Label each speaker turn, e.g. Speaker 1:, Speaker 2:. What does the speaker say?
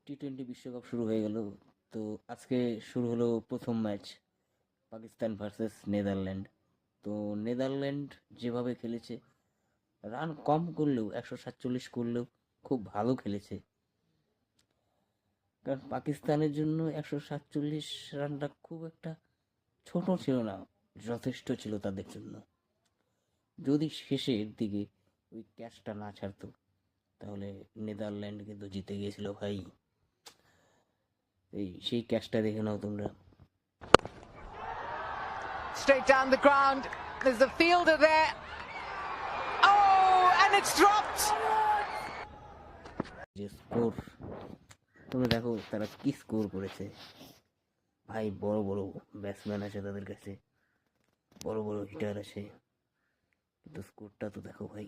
Speaker 1: টি-20 বিশ্বকাপ শুরু হয়ে গেল। তো আজকে শুরু হলো প্রথম ম্যাচ, পাকিস্তান ভার্সেস নেদারল্যান্ড। তো নেদারল্যান্ড যেভাবে খেলেছে, রান কম করলেও 147 করলেও খুব ভালো খেলেছে। কারণ পাকিস্তানের জন্য 147 রানটা খুব একটা ছোট ছিল না, যথেষ্ট ছিল তাদের জন্য। যদি শেষের দিকে ওই ক্যাচটা না ছাড়তো, তাহলে নেদারল্যান্ড কিন্তু জিতে গিয়েছিল ভাই। সেই ক্যাচটা দেখে নাও তোমরা।
Speaker 2: Straight down the ground. There's a fielder there. Oh, and it's dropped.
Speaker 1: যে স্কোর তোমরা দেখো, তারা কি স্কোর করেছে ভাই। বড় বড় ব্যাটসম্যান আছে তাদের কাছে, বড় বড় হিটার আছে, কিন্তু স্কোরটা তো দেখো ভাই।